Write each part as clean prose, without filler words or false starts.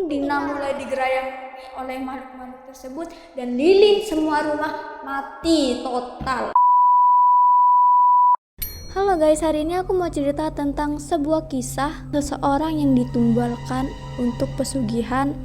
Dina mulai digerayangi oleh makhluk-makhluk tersebut dan lilin semua rumah mati total. Halo guys, hari ini aku mau cerita tentang sebuah kisah seseorang yang ditumbalkan untuk pesugihan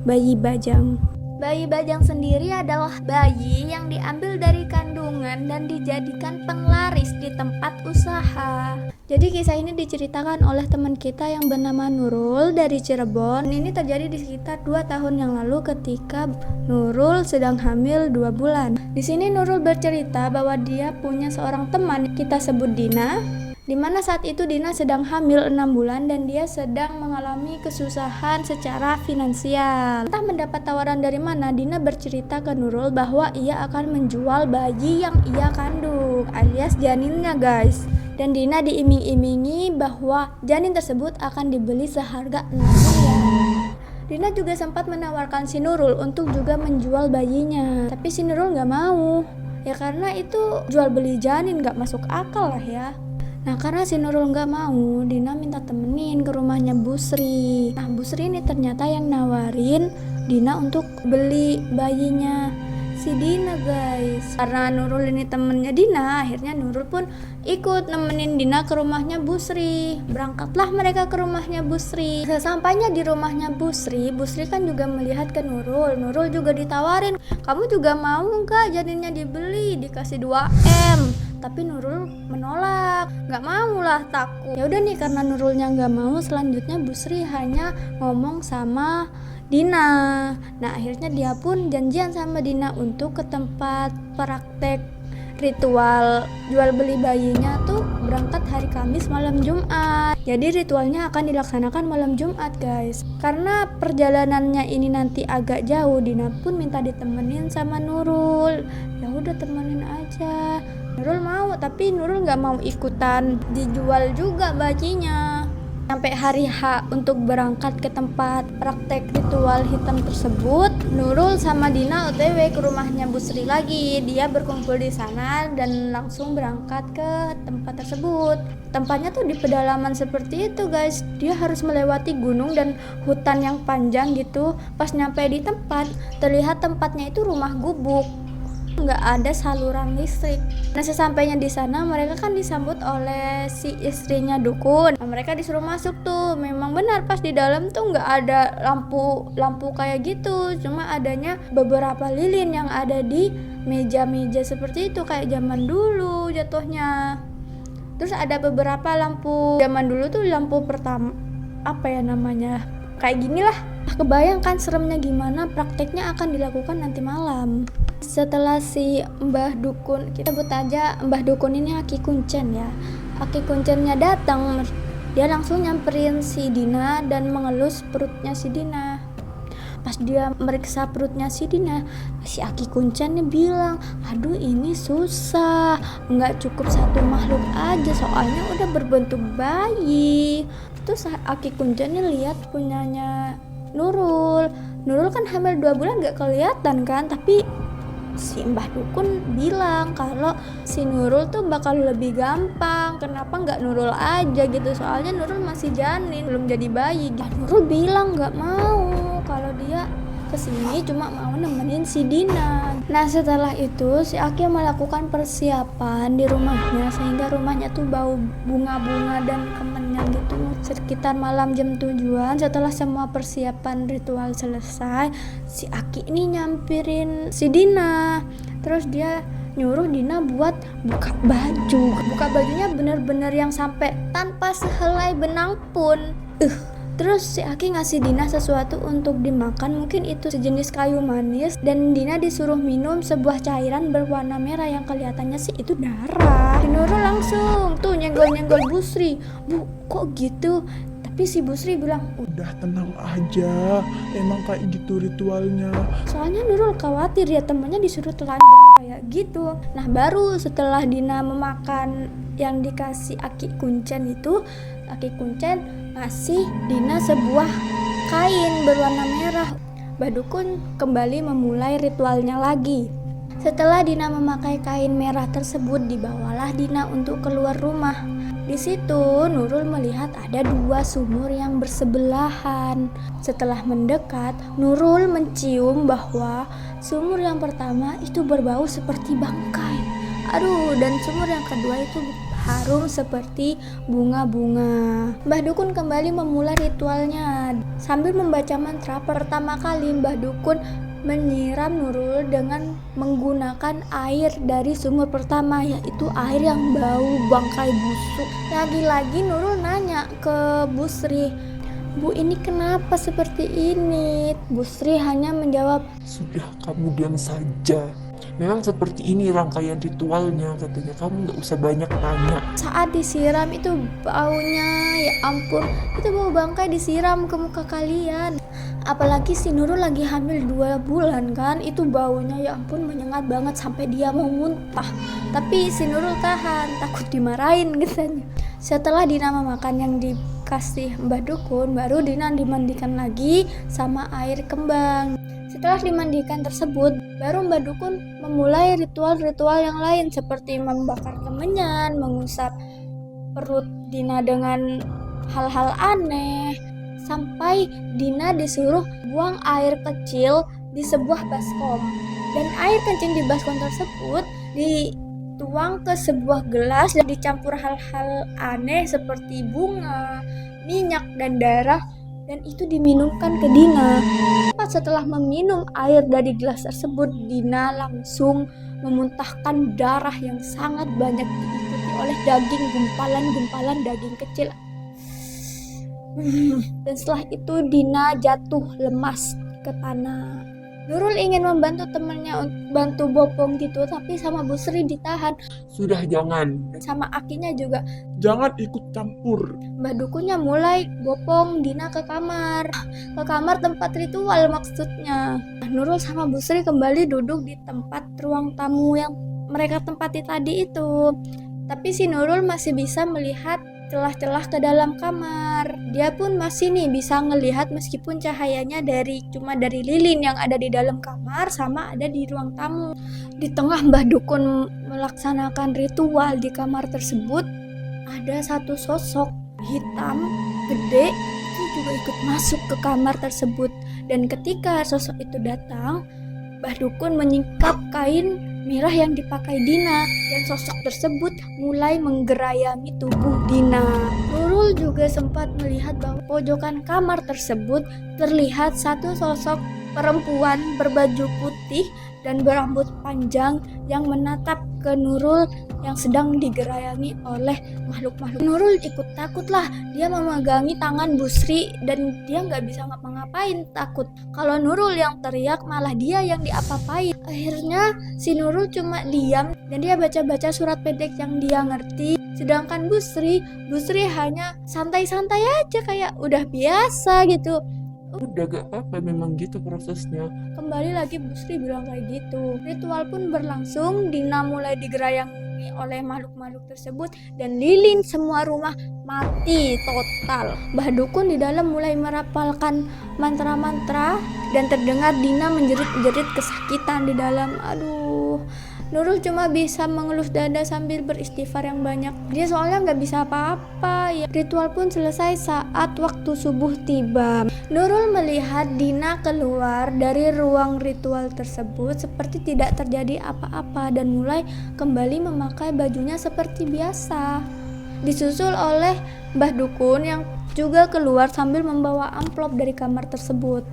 bayi bajang. Bayi bajang sendiri adalah bayi yang diambil dari kandungan dan dijadikan penglaris di tempat usaha. Jadi kisah ini diceritakan oleh teman kita yang bernama Nurul dari Cirebon. Ini terjadi di sekitar 2 tahun yang lalu ketika Nurul sedang hamil 2 bulan. Di sini Nurul bercerita bahwa dia punya seorang teman, kita sebut Dina, di mana saat itu Dina sedang hamil 6 bulan dan dia sedang mengalami kesusahan secara finansial. Entah mendapat tawaran dari mana, Dina bercerita ke Nurul bahwa ia akan menjual bayi yang ia kandung, alias janinnya guys. Dan Dina diiming-imingi bahwa janin tersebut akan dibeli seharga 6 miliar. Dina juga sempat menawarkan si Nurul untuk juga menjual bayinya, tapi si Nurul gak mau. Ya karena itu jual beli janin gak masuk akal lah ya. Nah karena si Nurul gak mau, Dina minta temenin ke rumahnya Bu Sri. Nah Bu Sri ini ternyata yang nawarin Dina untuk beli bayinya si Dina guys. Karena Nurul ini temennya Dina, akhirnya Nurul pun ikut nemenin Dina ke rumahnya Bu Sri. Berangkatlah mereka ke rumahnya Bu Sri. Sesampainya di rumahnya Bu Sri kan juga melihat ke Nurul. Nurul juga ditawarin, kamu juga mau gak janinnya dibeli, dikasih 2M. Tapi Nurul menolak, nggak mau lah, takut. Ya udah nih, karena Nurulnya nggak mau, selanjutnya Bu Sri hanya ngomong sama Dina. Nah akhirnya dia pun janjian sama Dina untuk ke tempat praktek ritual jual beli bayinya tuh berangkat hari Kamis malam Jumat. Jadi ritualnya akan dilaksanakan malam Jumat guys. Karena perjalanannya ini nanti agak jauh, Dina pun minta ditemenin sama Nurul. Ya udah temenin aja. Nurul mau, tapi Nurul nggak mau ikutan dijual juga bayinya. Sampai hari H untuk berangkat ke tempat praktek ritual hitam tersebut, Nurul sama Dina OTW ke rumahnya Bu Sri lagi. Dia berkumpul di sana dan langsung berangkat ke tempat tersebut. Tempatnya tuh di pedalaman seperti itu guys. Dia harus melewati gunung dan hutan yang panjang gitu. Pas nyampe di tempat, terlihat tempatnya itu rumah gubuk, nggak ada saluran listrik. Nah sesampainya di sana mereka kan disambut oleh si istrinya dukun. Nah, mereka disuruh masuk tuh. Memang benar pas di dalam tuh nggak ada lampu kayak gitu, cuma adanya beberapa lilin yang ada di meja-meja seperti itu kayak zaman dulu jatuhnya. Terus ada beberapa lampu zaman dulu tuh, lampu pertama apa ya namanya, kayak gini lah. Kebayangkan seremnya gimana prakteknya akan dilakukan nanti malam. Setelah si Mbah Dukun, kita sebut aja Mbah Dukun ini Aki Kuncen ya. Aki Kuncennya datang, dia langsung nyamperin si Dina dan mengelus perutnya si Dina. Pas dia meriksa perutnya si Dina, si Aki Kuncennya bilang, aduh ini susah, nggak cukup satu makhluk aja soalnya udah berbentuk bayi. Terus Aki Kuncennya lihat punyanya Nurul kan hamil 2 bulan gak kelihatan kan, tapi si Mbah Dukun bilang kalau si Nurul tuh bakal lebih gampang. Kenapa nggak Nurul aja gitu, soalnya Nurul masih janin, belum jadi bayi. Nurul bilang nggak mau, kalau dia kesini cuma mau nemenin si Dina. Nah setelah itu si Aki melakukan persiapan di rumahnya sehingga rumahnya tuh bau bunga-bunga dan kemenyan gitu. Sekitar malam jam 7-an, setelah semua persiapan ritual selesai, si Aki ini nyampirin si Dina. Terus dia nyuruh Dina buat buka baju. Buka bajunya bener-bener yang sampai tanpa sehelai benang pun. Terus si Aki ngasih Dina sesuatu untuk dimakan, mungkin itu sejenis kayu manis, dan Dina disuruh minum sebuah cairan berwarna merah yang kelihatannya sih itu darah. Si Nurul langsung tuh nyenggol-nyenggol Bu Sri, Bu kok gitu? Tapi si Bu Sri bilang, udah tenang aja, emang kayak gitu ritualnya. Soalnya Nurul khawatir ya temennya disuruh telanjang kayak gitu. Nah baru setelah Dina memakan yang dikasih Aki Kuncen itu, Aki Kuncen ngasih Dina sebuah kain berwarna merah. Mbah Dukun kembali memulai ritualnya lagi. Setelah Dina memakai kain merah tersebut, dibawalah Dina untuk keluar rumah. Di situ Nurul melihat ada 2 sumur yang bersebelahan. Setelah mendekat, Nurul mencium bahwa sumur yang pertama itu berbau seperti bangkai. Aduh, dan sumur yang kedua itu harum seperti bunga-bunga. Mbah Dukun kembali memulai ritualnya sambil membaca mantra. Pertama kali Mbah Dukun menyiram Nurul dengan menggunakan air dari sumur pertama, yaitu air yang bau bangkai busuk. Lagi-lagi Nurul nanya ke Bu Sri, "Bu, ini kenapa seperti ini?" Bu Sri hanya menjawab, Sudah, kamu diam saja. Memang seperti ini rangkaian ritualnya, katanya. Kamu nggak usah banyak tanya. saat disiram itu baunya, ya ampun, itu bau bangkai disiram ke muka kalian. Apalagi si Nurul lagi hamil 2 bulan kan, itu baunya ya ampun menyengat banget sampai dia mau muntah. Tapi si Nurul tahan, takut dimarahin katanya. Setelah Dina memakan yang dikasih Mbah Dukun, baru Dina dimandikan lagi sama air kembang. Setelah dimandikan tersebut, baru Mbah Dukun memulai ritual-ritual yang lain seperti membakar kemenyan, mengusap perut Dina dengan hal-hal aneh, sampai Dina disuruh buang air kecil di sebuah baskom. Dan air kencing di baskom tersebut dituang ke sebuah gelas dan dicampur hal-hal aneh seperti bunga, minyak, dan darah, dan itu diminumkan ke Dina. Setelah meminum air dari gelas tersebut, Dina langsung memuntahkan darah yang sangat banyak diikuti oleh daging, gumpalan-gumpalan daging kecil. Dan setelah itu Dina jatuh lemas ke tanah. Nurul ingin membantu temannya bantu bopong gitu, tapi sama Bu Sri ditahan. Sudah, jangan. Sama Akinya juga. Jangan ikut campur. Mbah Dukunnya mulai bopong Dina ke kamar tempat ritual maksudnya. Nurul sama Bu Sri kembali duduk di tempat ruang tamu yang mereka tempati tadi itu. Tapi si Nurul masih bisa melihat celah-celah ke dalam kamar. Dia pun masih bisa ngelihat meskipun cahayanya cuma dari lilin yang ada di dalam kamar sama ada di ruang tamu. Di tengah Mbah Dukun melaksanakan ritual di kamar tersebut, ada satu sosok hitam gede itu juga ikut masuk ke kamar tersebut. Dan ketika sosok itu datang, Mbah Dukun menyingkap kain merah yang dipakai Dina, dan sosok tersebut mulai menggerayami tubuh Dina. Nurul juga sempat melihat bahwa pojokan kamar tersebut terlihat satu sosok perempuan berbaju putih dan berambut panjang yang menatap ke Nurul yang sedang digerayangi oleh makhluk-makhluk. Nurul ikut takut lah, dia memegangi tangan Bu Sri dan dia nggak bisa ngapa-ngapain, takut kalau Nurul yang teriak malah dia yang diapa-apain. Akhirnya si Nurul cuma diam dan dia baca-baca surat pendek yang dia ngerti. Sedangkan Bu Sri hanya santai-santai aja kayak udah biasa gitu. Udah, gak apa-apa, memang gitu prosesnya. Kembali lagi Bu Sri bilang kayak gitu. Ritual pun berlangsung, Dina mulai digerayangi oleh makhluk-makhluk tersebut dan lilin semua rumah mati total. Mbah Dukun di dalam mulai merapalkan mantra-mantra dan terdengar Dina menjerit-jerit kesakitan di dalam. Aduh, Nurul cuma bisa mengelus dada sambil beristighfar yang banyak. Dia soalnya nggak bisa apa-apa ya. Ritual pun selesai saat waktu subuh tiba. Nurul melihat Dina keluar dari ruang ritual tersebut seperti tidak terjadi apa-apa dan mulai kembali memakai bajunya seperti biasa. Disusul oleh Mbah Dukun yang juga keluar sambil membawa amplop dari kamar tersebut.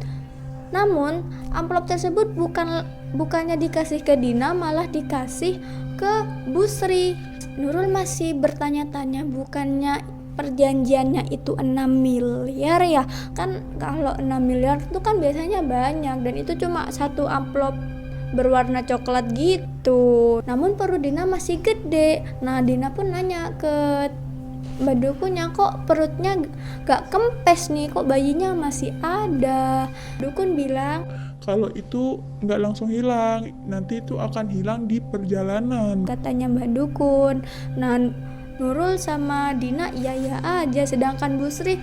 Namun amplop tersebut bukannya dikasih ke Dina, malah dikasih ke Bu Sri. Nurul masih bertanya-tanya, bukannya perjanjiannya itu 6 miliar ya? Kan kalau 6 miliar itu kan biasanya banyak, dan itu cuma satu amplop berwarna coklat gitu. Namun perut Dina masih gede. Nah, Dina pun nanya ke Mbak Dukunnya, kok perutnya gak kempes nih, kok bayinya masih ada. Dukun bilang, Kalau itu nggak langsung hilang, nanti itu akan hilang di perjalanan. katanya Mbak Dukun. Nah, Nurul sama Dina iya aja, sedangkan Bu Sri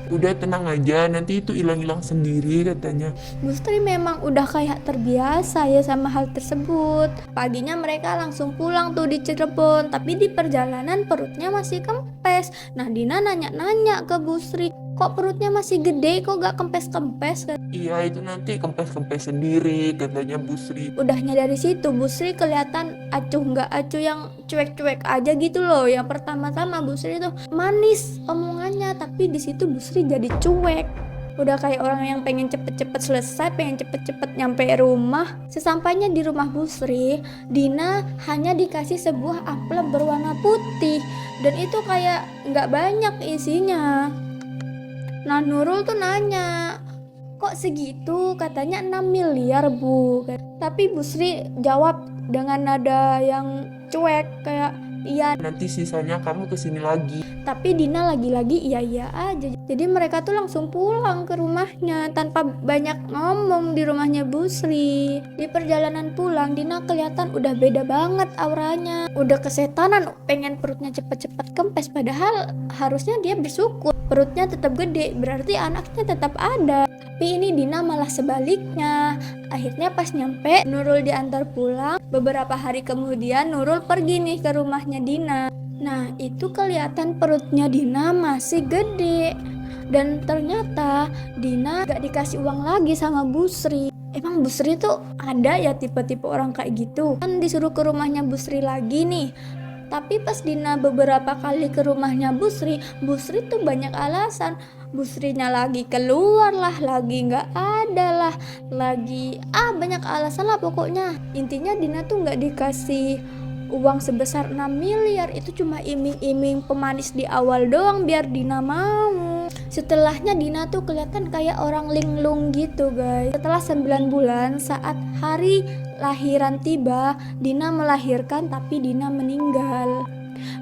Udah tenang aja, nanti itu hilang-hilang sendiri katanya. Bu Sri memang udah kayak terbiasa ya sama hal tersebut. Paginya mereka langsung pulang tuh di Cirebon, tapi di perjalanan perutnya masih kempes. Nah, Dina nanya-nanya ke Bu Sri, kok perutnya masih gede, kok gak kempes-kempes? Iya, itu nanti kempes-kempes sendiri katanya Bu Sri. Udahnya dari situ Bu Sri kelihatan acuh nggak acuh, yang cuek-cuek aja gitu loh. Yang pertama-tama Bu Sri tuh manis omongannya, tapi di situ Bu Sri jadi cuek. Udah kayak orang yang pengen cepet-cepet selesai, pengen cepet-cepet nyampe rumah. Sesampainya di rumah Bu Sri, Dina hanya dikasih sebuah amplop berwarna putih, dan itu kayak nggak banyak isinya. Nah, Nurul tuh nanya, kok segitu? Katanya 6 miliar Bu. Tapi Bu Sri jawab dengan nada yang cuek, kayak iya. Nanti sisanya kamu kesini lagi. Tapi Dina lagi-lagi iya-iya aja. Jadi mereka tuh langsung pulang ke rumahnya tanpa banyak ngomong di rumahnya Bu Sri. Di perjalanan pulang, Dina kelihatan udah beda banget auranya. Udah kesetanan, pengen perutnya cepet-cepet kempes. Padahal harusnya dia bersyukur. Perutnya tetap gede, berarti anaknya tetap ada. Tapi ini Dina malah sebaliknya. Akhirnya pas nyampe, Nurul diantar pulang. Beberapa hari kemudian Nurul pergi nih ke rumahnya Dina. Nah, itu kelihatan perutnya Dina masih gede. Dan ternyata Dina gak dikasih uang lagi sama Bu Sri. Emang Bu Sri tuh ada ya tipe-tipe orang kayak gitu? Kan disuruh ke rumahnya Bu Sri lagi nih. Tapi pas Dina beberapa kali ke rumahnya Bu Sri tuh banyak alasan. Bu Srinya lagi keluar lah, lagi nggak ada lah, lagi banyak alasan lah pokoknya. Intinya Dina tuh nggak dikasih uang sebesar 6 miliar. Itu cuma iming-iming pemanis di awal doang biar Dina mau. Setelahnya Dina tuh kelihatan kayak orang linglung gitu guys. Setelah 9 bulan, saat hari lahiran tiba, Dina melahirkan tapi Dina meninggal.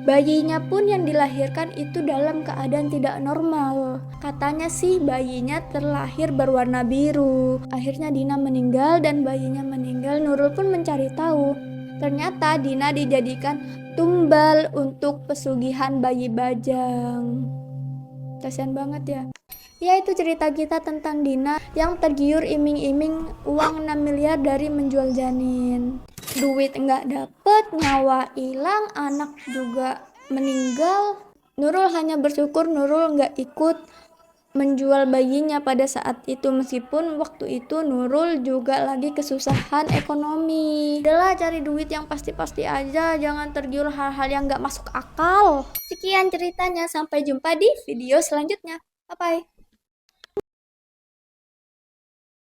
Bayinya pun yang dilahirkan itu dalam keadaan tidak normal. Katanya sih bayinya terlahir berwarna biru. Akhirnya Dina meninggal dan bayinya meninggal. Nurul pun mencari tahu. Ternyata Dina dijadikan tumbal untuk pesugihan bayi bajang. Kasian banget ya. Ya, itu cerita kita tentang Dina yang tergiur iming-iming uang 6 miliar dari menjual janin. Duit nggak dapet, nyawa hilang, anak juga meninggal. Nurul hanya bersyukur Nurul nggak ikut menjual bayinya pada saat itu, meskipun waktu itu Nurul juga lagi kesusahan ekonomi. Udahlah, cari duit yang pasti-pasti aja, jangan tergiur hal-hal yang nggak masuk akal. Sekian ceritanya, sampai jumpa di video selanjutnya. Bye-bye.